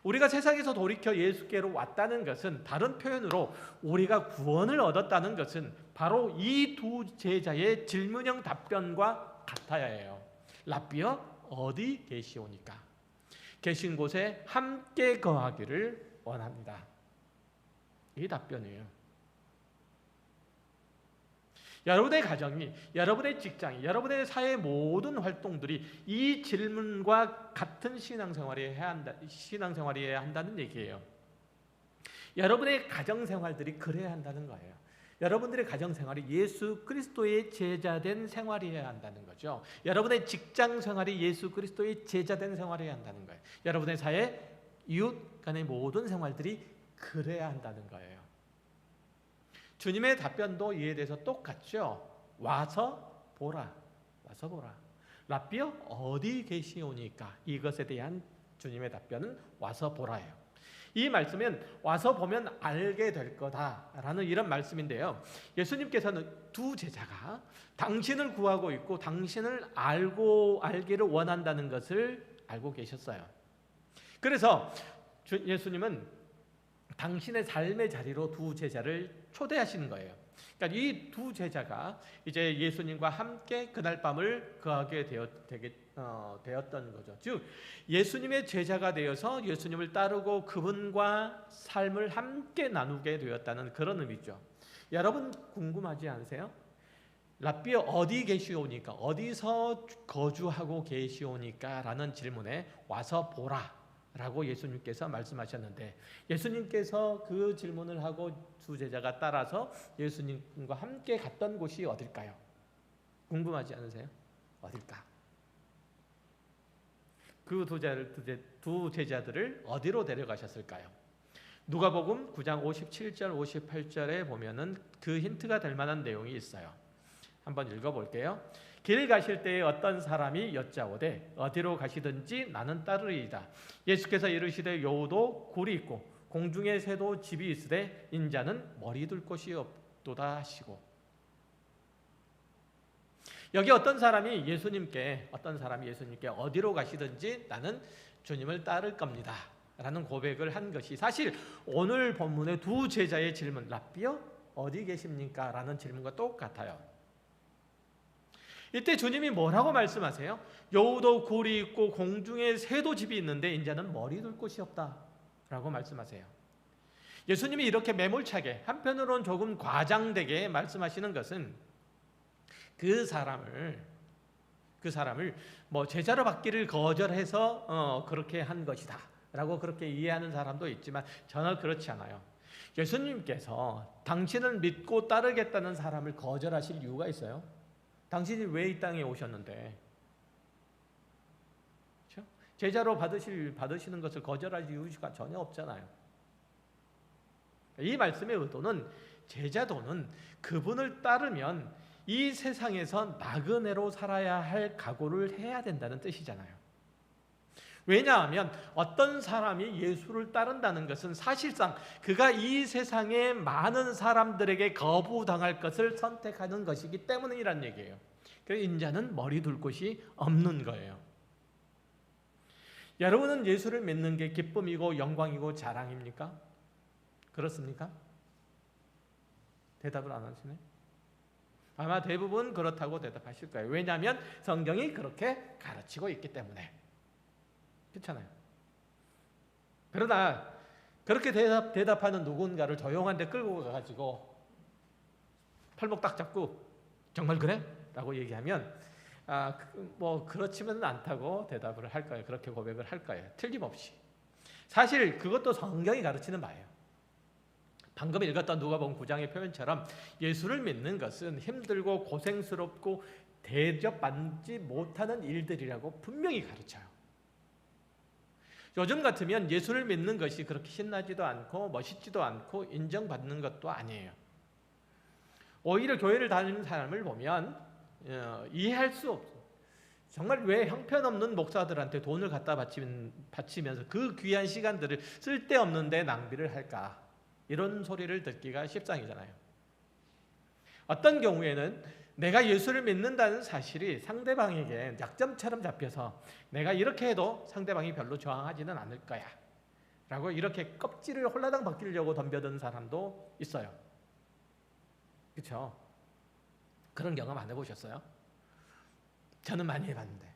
우리가 세상에서 돌이켜 예수께로 왔다는 것은, 다른 표현으로 우리가 구원을 얻었다는 것은 바로 이 두 제자의 질문형 답변과 같아야 해요. 랍비여 어디 계시오니까? 계신 곳에 함께 거하기를 원합니다. 이 답변이에요. 여러분의 가정이, 여러분의 직장이, 여러분의 사회 모든 활동들이 이 질문과 같은 신앙생활이어야 한다는 얘기예요. 여러분의 가정생활들이 그래야 한다는 거예요. 여러분들의 가정생활이 예수 그리스도의 제자된 생활이어야 한다는 거죠. 여러분의 직장생활이 예수 그리스도의 제자된 생활이어야 한다는 거예요. 여러분의 사회, 이웃 간의 모든 생활들이 그래야 한다는 거예요. 주님의 답변도 이에 대해서 똑같죠. 와서 보라. 와서 보라. 랍비여 어디 계시오니까? 이것에 대한 주님의 답변은 와서 보라예요. 이 말씀은 와서 보면 알게 될 거다라는 이런 말씀인데요. 예수님께서는 두 제자가 당신을 구하고 있고 당신을 알기를 원한다는 것을 알고 계셨어요. 그래서 예수님은 당신의 삶의 자리로 두 제자를 초대하시는 거예요. 그러니까 이 두 제자가 이제 예수님과 함께 그날 밤을 거하게 되었던 거죠. 즉 예수님의 제자가 되어서 예수님을 따르고 그분과 삶을 함께 나누게 되었다는 그런 의미죠. 여러분 궁금하지 않으세요? 랍비여 어디 계시오니까? 어디서 거주하고 계시오니까? 라는 질문에 와서 보라 라고 예수님께서 말씀하셨는데, 예수님께서 그 질문을 하고 두 제자가 따라서 예수님과 함께 갔던 곳이 어딜까요? 궁금하지 않으세요? 어딜까? 그 두 제자들을 어디로 데려가셨을까요? 누가복음 9장 57절 58절에 보면은 그 힌트가 될 만한 내용이 있어요. 한번 읽어볼게요. 길 가실 때에 어떤 사람이 여짜오되 어디로 가시든지 나는 따르리이다. 예수께서 이르시되 여우도 굴이 있고 공중의 새도 집이 있으되 인자는 머리 둘 곳이 없도다 하시고. 여기 어떤 사람이 예수님께 어디로 가시든지 나는 주님을 따를 겁니다 라는 고백을 한 것이 사실 오늘 본문의 두 제자의 질문 랍비여 어디 계십니까? 라는 질문과 똑같아요. 이때 주님이 뭐라고 말씀하세요? 여우도 굴이 있고 공중에 새도 집이 있는데 인자는 머리 둘 곳이 없다 라고 말씀하세요. 예수님이 이렇게 매몰차게, 한편으로는 조금 과장되게 말씀하시는 것은 그 사람을 뭐 제자로 받기를 거절해서 그렇게 한 것이다 라고 그렇게 이해하는 사람도 있지만 전혀 그렇지 않아요. 예수님께서 당신을 믿고 따르겠다는 사람을 거절하실 이유가 있어요? 당신이 왜 이 땅에 오셨는데? 그렇죠? 제자로 받으시는 것을 거절할 이유가 전혀 없잖아요. 이 말씀의 의도는 제자도는 그분을 따르면 이 세상에서 나그네로 살아야 할 각오를 해야 된다는 뜻이잖아요. 왜냐하면 어떤 사람이 예수를 따른다는 것은 사실상 그가 이 세상의 많은 사람들에게 거부당할 것을 선택하는 것이기 때문이란 얘기예요. 그래서 인자는 머리 둘 곳이 없는 거예요. 여러분은 예수를 믿는 게 기쁨이고 영광이고 자랑입니까? 그렇습니까? 대답을 안 하시네. 아마 대부분 그렇다고 대답하실 거예요. 왜냐하면 성경이 그렇게 가르치고 있기 때문에. 그렇잖아요. 그러나 그렇게 대답하는 누군가를 조용한 데 끌고 가가지고 팔목 딱 잡고 정말 그래? 라고 얘기하면 뭐 그렇지만은 않다고 대답을 할 거예요. 그렇게 고백을 할 거예요. 틀림없이. 사실 그것도 성경이 가르치는 바예요. 방금 읽었던 누가복음 9장의 표현처럼 예수를 믿는 것은 힘들고 고생스럽고 대접받지 못하는 일들이라고 분명히 가르쳐요. 요즘 같으면 예수를 믿는 것이 그렇게 신나지도 않고 멋있지도 않고 인정받는 것도 아니에요. 오히려 교회를 다니는 사람을 보면 이해할 수 없어요. 정말 왜 형편없는 목사들한테 돈을 갖다 바치면서 그 귀한 시간들을 쓸데없는 데 낭비를 할까? 이런 소리를 듣기가 십상이잖아요. 어떤 경우에는 내가 예수를 믿는다는 사실이 상대방에게 약점처럼 잡혀서 내가 이렇게 해도 상대방이 별로 저항하지는 않을 거야 라고 이렇게 껍질을 홀라당 벗기려고 덤벼드는 사람도 있어요. 그렇죠? 그런 경험 안 해보셨어요? 저는 많이 해봤는데.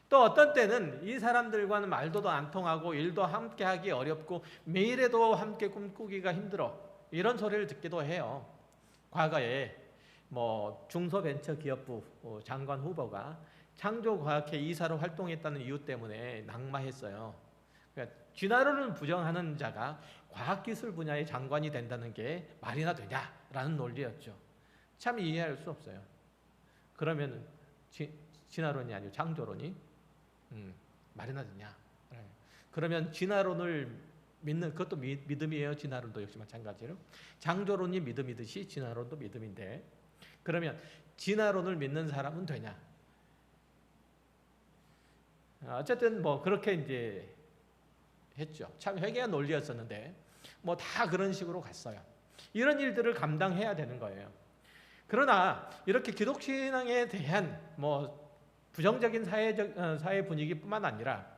또 어떤 때는 이 사람들과는 말도 안 통하고 일도 함께 하기 어렵고 매일에도 함께 꿈꾸기가 힘들어 이런 소리를 듣기도 해요. 과거에 뭐 중소벤처기업부 장관 후보가 창조과학회 이사로 활동했다는 이유 때문에 낙마했어요. 그러니까 진화론을 부정하는 자가 과학기술 분야의 장관이 된다는 게 말이나 되냐라는 논리였죠. 참 이해할 수 없어요. 그러면 진화론이 아니고 창조론이 말이나 되냐? 그러면 진화론을 믿는 그것도 믿음이에요. 진화론도 역시 마찬가지로 창조론이 믿음이듯이 진화론도 믿음인데 그러면 진화론을 믿는 사람은 되냐? 어쨌든 뭐 그렇게 이제 했죠. 참 회개한 논리였었는데 뭐 다 그런 식으로 갔어요. 이런 일들을 감당해야 되는 거예요. 그러나 이렇게 기독신앙에 대한 뭐 부정적인 사회 분위기뿐만 아니라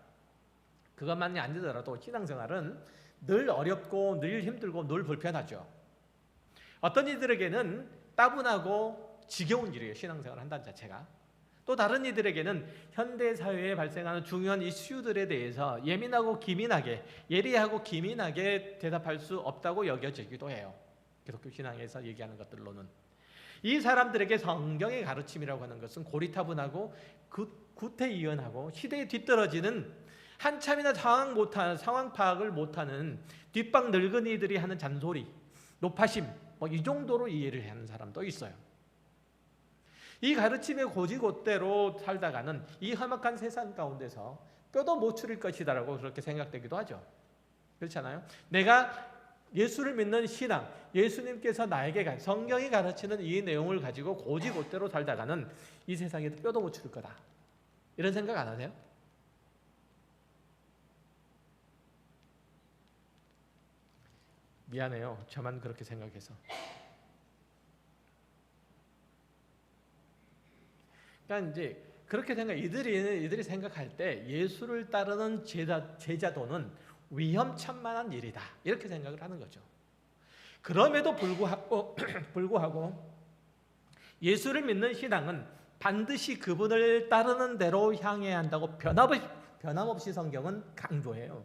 그것만이 아니더라도 신앙생활은 늘 어렵고 늘 힘들고 늘 불편하죠. 어떤 이들에게는 따분하고 지겨운 일이에요. 신앙생활을 한다는 자체가. 또 다른 이들에게는 현대사회에 발생하는 중요한 이슈들에 대해서 예민하고 기민하게 예리하고 기민하게 대답할 수 없다고 여겨지기도 해요. 기독교 신앙에서 얘기하는 것들로는. 이 사람들에게 성경의 가르침이라고 하는 것은 고리타분하고 구태의연하고 시대에 뒤떨어지는 한참이나 상황 파악을 못하는 뒷방 늙은이들이 하는 잔소리, 노파심 뭐 이 정도로 이해를 하는 사람도 있어요. 이 가르침의 고지곳대로 살다가는 이 험악한 세상 가운데서 뼈도 못 추릴 것이다라고 그렇게 생각되기도 하죠. 그렇잖아요. 내가 예수를 믿는 신앙, 예수님께서 나에게 성경이 가르치는 이 내용을 가지고 고지곳대로 살다가는 이 세상에도 뼈도 못 추릴 거다. 이런 생각 안 하세요? 미안해요. 저만 그렇게 생각해서. 그러니까 이제 그렇게 이들이 생각할 때 예수를 따르는 제자도는 위험천만한 일이다. 이렇게 생각을 하는 거죠. 그럼에도 불구하고 예수를 믿는 신앙은 반드시 그분을 따르는 대로 향해야 한다고 변함없이 성경은 강조해요.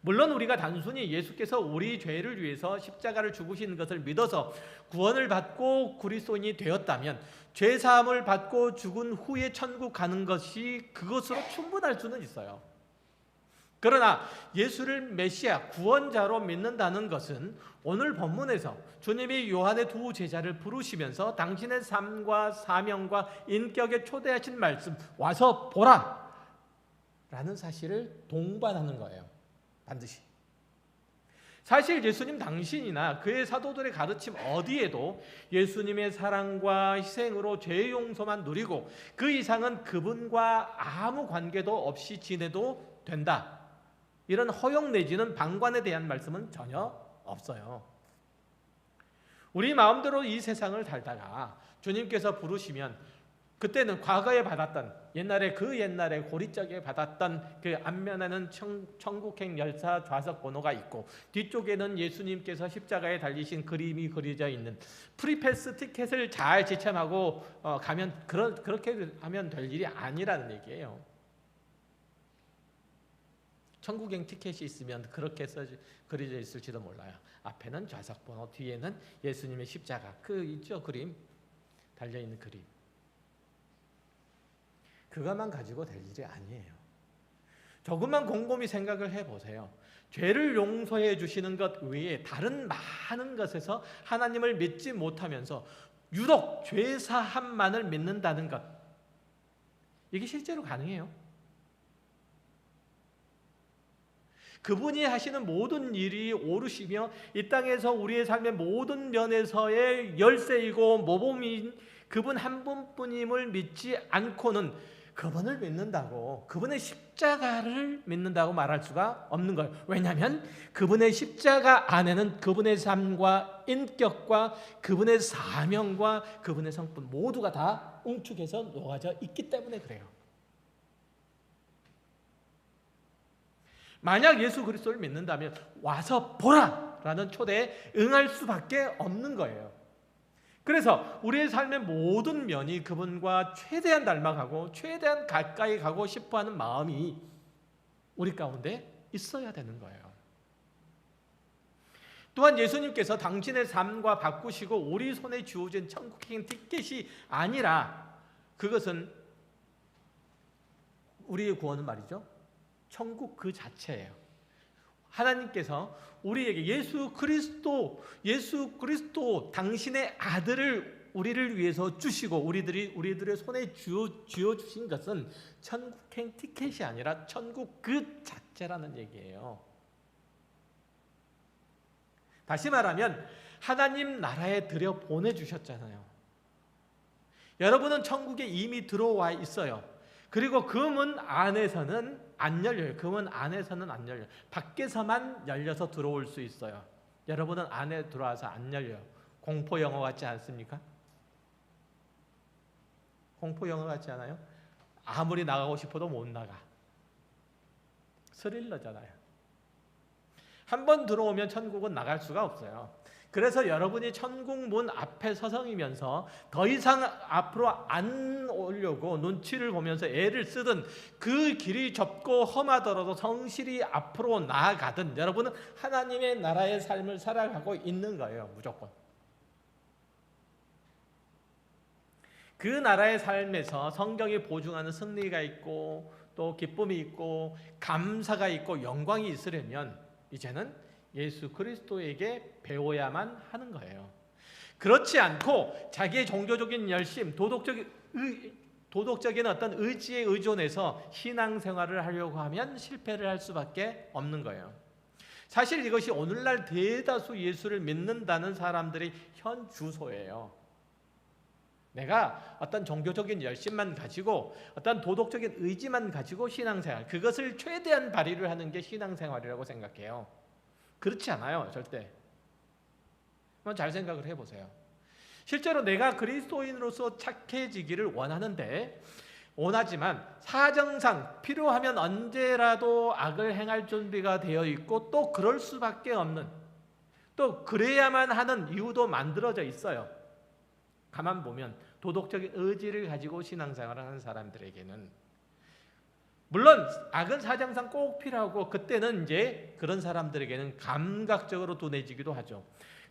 물론 우리가 단순히 예수께서 우리 죄를 위해서 십자가를 죽으신 것을 믿어서 구원을 받고 그리스도인이 되었다면 죄사함을 받고 죽은 후에 천국 가는 것이 그것으로 충분할 수는 있어요. 그러나 예수를 메시아 구원자로 믿는다는 것은 오늘 본문에서 주님이 요한의 두 제자를 부르시면서 당신의 삶과 사명과 인격에 초대하신 말씀 와서 보라 라는 사실을 동반하는 거예요. 반드시. 사실 예수님 당신이나 그의 사도들의 가르침 어디에도 예수님의 사랑과 희생으로 죄 용서만 누리고 그 이상은 그분과 아무 관계도 없이 지내도 된다, 이런 허용 내지는 방관에 대한 말씀은 전혀 없어요. 우리 마음대로 이 세상을 살다가 주님께서 부르시면 그때는 과거에 받았던 옛날에 고리적에 받았던 그 앞면에는 천국행 열차 좌석 번호가 있고 뒤쪽에는 예수님께서 십자가에 달리신 그림이 그려져 있는 프리패스 티켓을 잘 지참하고 가면 그렇게 하면 될 일이 아니라는 얘기예요. 천국행 티켓이 있으면 그렇게 그려져 있을지도 몰라요. 앞에는 좌석 번호, 뒤에는 예수님의 십자가 있죠, 그림 달려 있는 그림. 그것만 가지고 될 일이 아니에요. 조금만 곰곰이 생각을 해보세요. 죄를 용서해 주시는 것 외에 다른 많은 것에서 하나님을 믿지 못하면서 유독 죄사함만을 믿는다는 것, 이게 실제로 가능해요? 그분이 하시는 모든 일이 오르시며 이 땅에서 우리의 삶의 모든 면에서의 열쇠이고 모범인 그분 한 분뿐임을 믿지 않고는 그분을 믿는다고, 그분의 십자가를 믿는다고 말할 수가 없는 거예요. 왜냐하면 그분의 십자가 안에는 그분의 삶과 인격과 그분의 사명과 그분의 성품 모두가 다 응축해서 녹아져 있기 때문에 그래요. 만약 예수 그리스도를 믿는다면 와서 보라 라는 초대에 응할 수밖에 없는 거예요. 그래서 우리의 삶의 모든 면이 그분과 최대한 닮아가고 최대한 가까이 가고 싶어하는 마음이 우리 가운데 있어야 되는 거예요. 또한 예수님께서 당신의 삶과 바꾸시고 우리 손에 주어진 천국행 티켓이 아니라 그것은 우리의 구원은 말이죠, 천국 그 자체예요. 하나님께서 우리에게 예수 그리스도 당신의 아들을 우리를 위해서 주시고 우리들의 손에 쥐어 주신 것은 천국행 티켓이 아니라 천국 그 자체라는 얘기예요. 다시 말하면 하나님 나라에 들여 보내주셨잖아요. 여러분은 천국에 이미 들어와 있어요. 그리고 그 문 안에서는 안 열려요. 그 문 안에서는 안 열려요. 밖에서만 열려서 들어올 수 있어요. 여러분은 안에 들어와서 안 열려요. 공포 영화 같지 않습니까? 공포 영화 같지 않아요? 아무리 나가고 싶어도 못 나가. 스릴러잖아요. 한 번 들어오면 천국은 나갈 수가 없어요. 그래서 여러분이 천국 문 앞에 서성이면서 더 이상 앞으로 안 오려고 눈치를 보면서 애를 쓰든 그 길이 좁고 험하더라도 성실히 앞으로 나아가든 여러분은 하나님의 나라의 삶을 살아가고 있는 거예요. 무조건. 그 나라의 삶에서 성경이 보증하는 승리가 있고 또 기쁨이 있고 감사가 있고 영광이 있으려면 이제는 예수 그리스도에게 배워야만 하는 거예요. 그렇지 않고 자기의 종교적인 열심, 도덕적인 어떤 의지에 의존해서 신앙생활을 하려고 하면 실패를 할 수밖에 없는 거예요. 사실 이것이 오늘날 대다수 예수를 믿는다는 사람들의 현 주소예요. 내가 어떤 종교적인 열심만 가지고 어떤 도덕적인 의지만 가지고 신앙생활, 그것을 최대한 발휘를 하는 게 신앙생활이라고 생각해요. 그렇지 않아요, 절대. 한번 잘 생각을 해보세요. 실제로 내가 그리스도인으로서 착해지기를 원하지만 사정상 필요하면 언제라도 악을 행할 준비가 되어 있고 또 그럴 수밖에 없는, 또 그래야만 하는 이유도 만들어져 있어요. 가만 보면 도덕적인 의지를 가지고 신앙생활을 하는 사람들에게는 물론 악은 사정상 꼭 필요하고 그때는 이제 그런 사람들에게는 감각적으로 둔해지기도 하죠.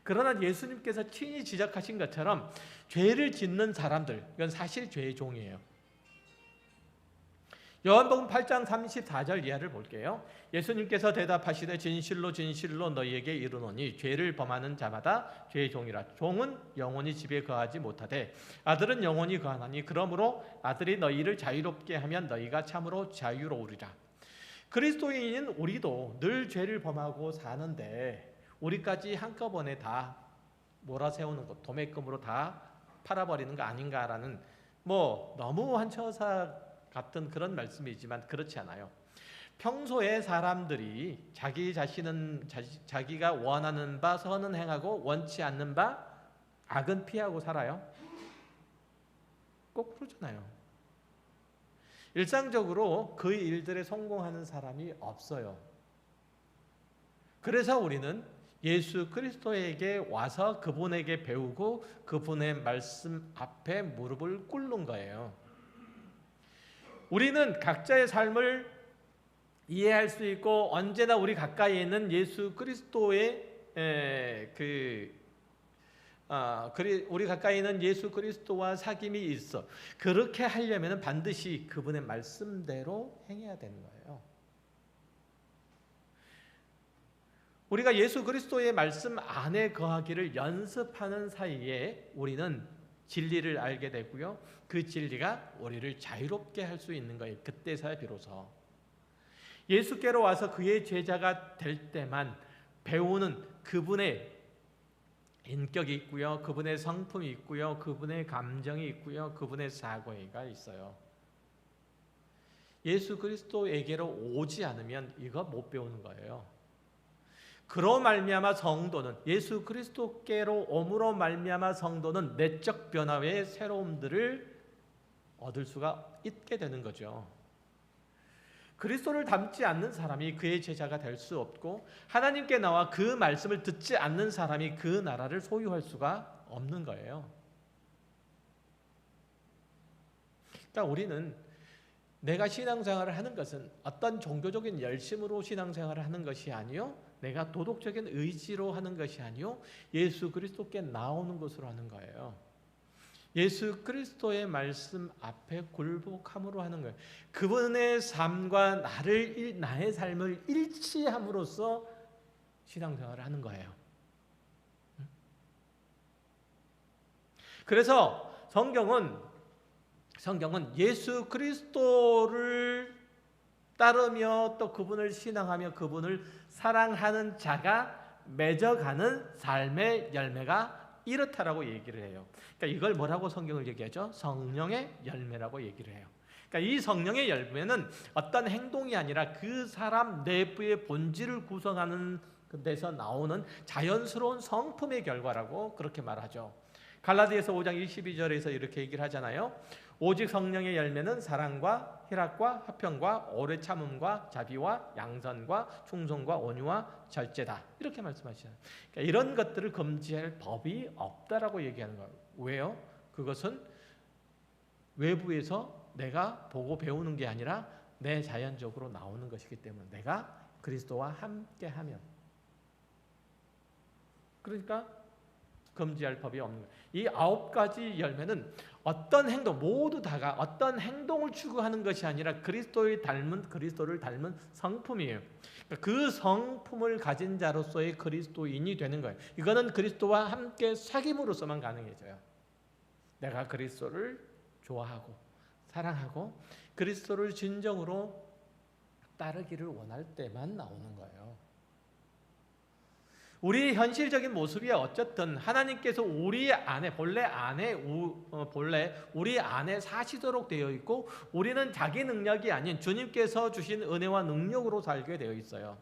그러나 예수님께서 친히 지적하신 것처럼 죄를 짓는 사람들, 이건 사실 죄의 종이에요. 요한복음 8장 34절 이하를 볼게요. 예수님께서 대답하시되 진실로 진실로 너희에게 이르노니 죄를 범하는 자마다 죄의 종이라. 종은 영원히 집에 거하지 못하되 아들은 영원히 거하나니 그러므로 아들이 너희를 자유롭게 하면 너희가 참으로 자유로우리라. 그리스도인인 우리도 늘 죄를 범하고 사는데 우리까지 한꺼번에 다 몰아세우는 것, 도매금으로 다 팔아버리는 거 아닌가라는 너무 한처사 같은 그런 말씀이지만 그렇지 않아요. 평소에 사람들이 자기 자신은 자기가 원하는 바 선은 행하고 원치 않는 바 악은 피하고 살아요. 꼭 그러잖아요. 일상적으로 그 일들에 성공하는 사람이 없어요. 그래서 우리는 예수 그리스도에게 와서 그분에게 배우고 그분의 말씀 앞에 무릎을 꿇는 거예요. 우리는 각자의 삶을 이해할 수 있고 언제나 우리 가까이에 있는 예수 그리스도의 우리 가까이 있는 예수 그리스도와 사귐이 있어. 그렇게 하려면 반드시 그분의 말씀대로 행해야 되는 거예요. 우리가 예수 그리스도의 말씀 안에 거하기를 연습하는 사이에 우리는 진리를 알게 되고요. 그 진리가 우리를 자유롭게 할 수 있는 거예요. 그때서야 비로소 예수께로 와서 그의 제자가 될 때만 배우는 그분의 인격이 있고요. 그분의 성품이 있고요. 그분의 감정이 있고요. 그분의 사고가 있어요. 예수 그리스도에게로 오지 않으면 이거 못 배우는 거예요. 그로 말미암아 성도는 예수 그리스도께로 오므로 말미암아 성도는 내적 변화의 새로움들을 얻을 수가 있게 되는 거죠. 그리스도를 닮지 않는 사람이 그의 제자가 될 수 없고 하나님께 나와 그 말씀을 듣지 않는 사람이 그 나라를 소유할 수가 없는 거예요. 그러니까 우리는 내가 신앙생활을 하는 것은 어떤 종교적인 열심으로 신앙생활을 하는 것이 아니요, 내가 도덕적인 의지로 하는 것이 아니요, 예수 그리스도께 나오는 것으로 하는 거예요. 예수 그리스도의 말씀 앞에 굴복함으로 하는 거예요. 그분의 삶과 나의 삶을 일치함으로써 신앙생활을 하는 거예요. 그래서 성경은 예수 그리스도를 따르며 또 그분을 신앙하며 그분을 사랑하는 자가 맺어가는 삶의 열매가 이렇다라고 얘기를 해요. 그러니까 이걸 뭐라고 성경을 얘기하죠? 성령의 열매라고 얘기를 해요. 그러니까 이 성령의 열매는 어떤 행동이 아니라 그 사람 내부의 본질을 구성하는 데서 나오는 자연스러운 성품의 결과라고 그렇게 말하죠. 갈라디아서 5장 22절에서 이렇게 얘기를 하잖아요. 오직 성령의 열매는 사랑과 희락과 화평과 오래 참음과 자비와 양선과 충성과 온유와 절제다. 이렇게 말씀하시잖아요. 그러니까 이런 것들을 금지할 법이 없다라고 얘기하는 거예요. 왜요? 그것은 외부에서 내가 보고 배우는 게 아니라 내 자연적으로 나오는 것이기 때문에 내가 그리스도와 함께하면, 그러니까 금지할 법이 없는 거예요. 이 9가지 열매는 어떤 행동, 모두 다가 어떤 행동을 추구하는 것이 아니라 그리스도를 닮은 성품이에요. 그 성품을 가진 자로서의 그리스도인이 되는 거예요. 이거는 그리스도와 함께 사귐으로서만 가능해져요. 내가 그리스도를 좋아하고 사랑하고 그리스도를 진정으로 따르기를 원할 때만 나오는 거예요. 우리 현실적인 모습이 어쨌든 하나님께서 우리 안에 본래 우리 안에 사시도록 되어 있고 우리는 자기 능력이 아닌 주님께서 주신 은혜와 능력으로 살게 되어 있어요.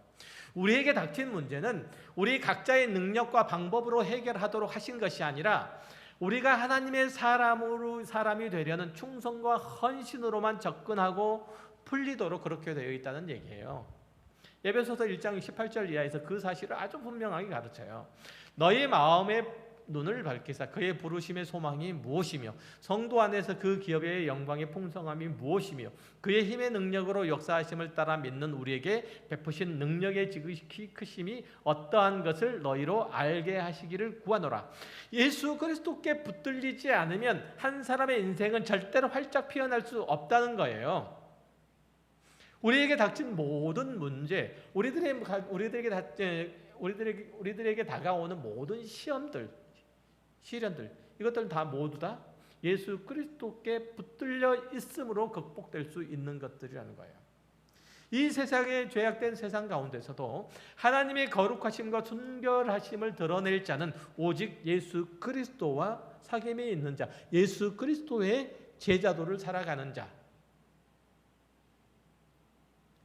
우리에게 닥친 문제는 우리 각자의 능력과 방법으로 해결하도록 하신 것이 아니라 우리가 하나님의 사람이 되려는 충성과 헌신으로만 접근하고 풀리도록 그렇게 되어 있다는 얘기예요. 에베소서 1장 18절 이하에서 그 사실을 아주 분명하게 가르쳐요. 너희 마음에 눈을 밝히사 그의 부르심의 소망이 무엇이며 성도 안에서 그 기업의 영광의 풍성함이 무엇이며 그의 힘의 능력으로 역사하심을 따라 믿는 우리에게 베푸신 능력의 지극히 크심이 어떠한 것을 너희로 알게 하시기를 구하노라. 예수 그리스도께 붙들리지 않으면 한 사람의 인생은 절대로 활짝 피어날 수 없다는 거예요. 우리에게 닥친 모든 문제, 우리들에게 다가오는 모든 시험들, 시련들, 이것들 다 모두 다 예수 그리스도께 붙들려 있음으로 극복될 수 있는 것들이라는 거예요. 이 세상의 죄악된 세상 가운데서도 하나님의 거룩하심과 순결하심을 드러낼 자는 오직 예수 그리스도와 사귐에 있는 자, 예수 그리스도의 제자도를 살아가는 자.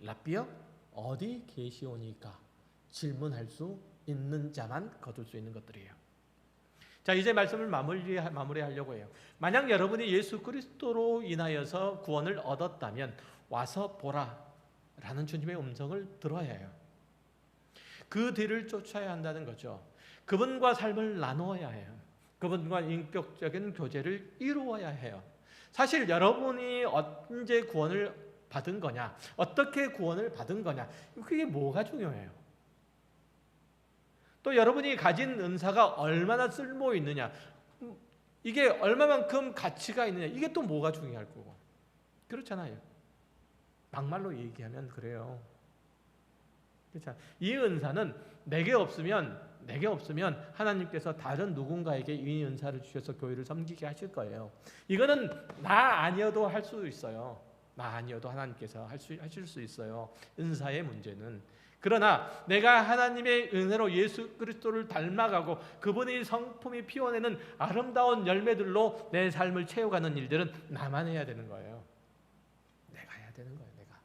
랍비여 어디 계시오니까 질문할 수 있는 자만 거둘 수 있는 것들이에요. 자, 이제 말씀을 마무리하려고 해요. 만약 여러분이 예수 그리스도로 인하여서 구원을 얻었다면 와서 보라 라는 주님의 음성을 들어야 해요. 그 뒤를 쫓아야 한다는 거죠. 그분과 삶을 나누어야 해요. 그분과 인격적인 교제를 이루어야 해요. 사실 여러분이 언제 구원을 받은 거냐, 어떻게 구원을 받은 거냐, 그게 뭐가 중요해요. 또 여러분이 가진 은사가 얼마나 쓸모 있느냐, 이게 얼마만큼 가치가 있느냐, 이게 또 뭐가 중요할 거고. 그렇잖아요. 막말로 얘기하면 그래요. 그렇죠? 이 은사는 내게 없으면 하나님께서 다른 누군가에게 이 은사를 주셔서 교회를 섬기게 하실 거예요. 이거는 나 아니어도 할 수 있어요. 나 아니어도 하나님께서 하실 수 있어요. 은사의 문제는. 그러나 내가 하나님의 은혜로 예수 그리스도를 닮아가고 그분의 성품이 피워내는 아름다운 열매들로 내 삶을 채워가는 일들은 나만 해야 되는 거예요. 내가 해야 되는 거예요. 내가.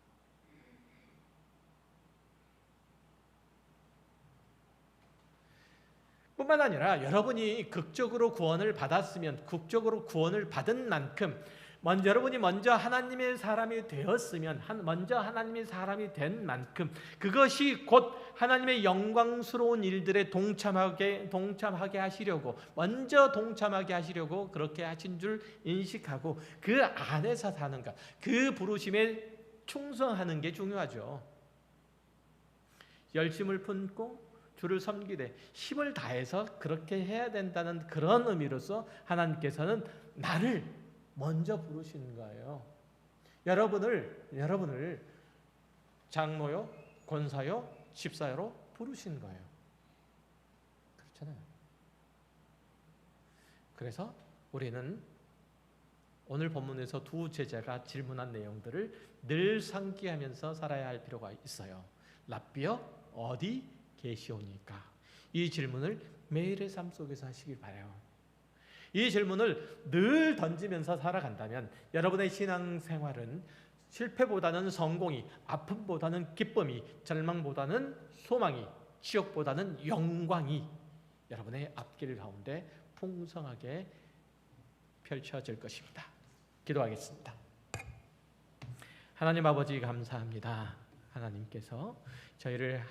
뿐만 아니라 여러분이 극적으로 구원을 받았으면, 극적으로 구원을 받은 만큼 여러분이 먼저 하나님의 사람이 되었으면, 먼저 하나님의 사람이 된 만큼 그것이 곧 하나님의 영광스러운 일들에 동참하게 하시려고, 먼저 동참하게 하시려고 그렇게 하신 줄 인식하고 그 안에서 사는 것, 그 부르심에 충성하는 게 중요하죠. 열심을 품고 주를 섬기되 힘을 다해서 그렇게 해야 된다는 그런 의미로서 하나님께서는 나를 먼저 부르시는 거예요. 여러분을 장로요, 권사요, 집사요로 부르신 거예요. 그렇잖아요. 그래서 우리는 오늘 본문에서 두 제자가 질문한 내용들을 늘 상기하면서 살아야 할 필요가 있어요. 랍비여 어디 계시오니까? 이 질문을 매일의 삶 속에서 하시길 바라요. 이 질문을 늘 던지면서 살아간다면 여러분의 신앙생활은 실패보다는 성공이, 아픔보다는 기쁨이, 절망보다는 소망이, 지옥보다는 영광이 여러분의 앞길 가운데 풍성하게 펼쳐질 것입니다. 기도하겠습니다. 하나님 아버지 감사합니다. 하나님께서 저희를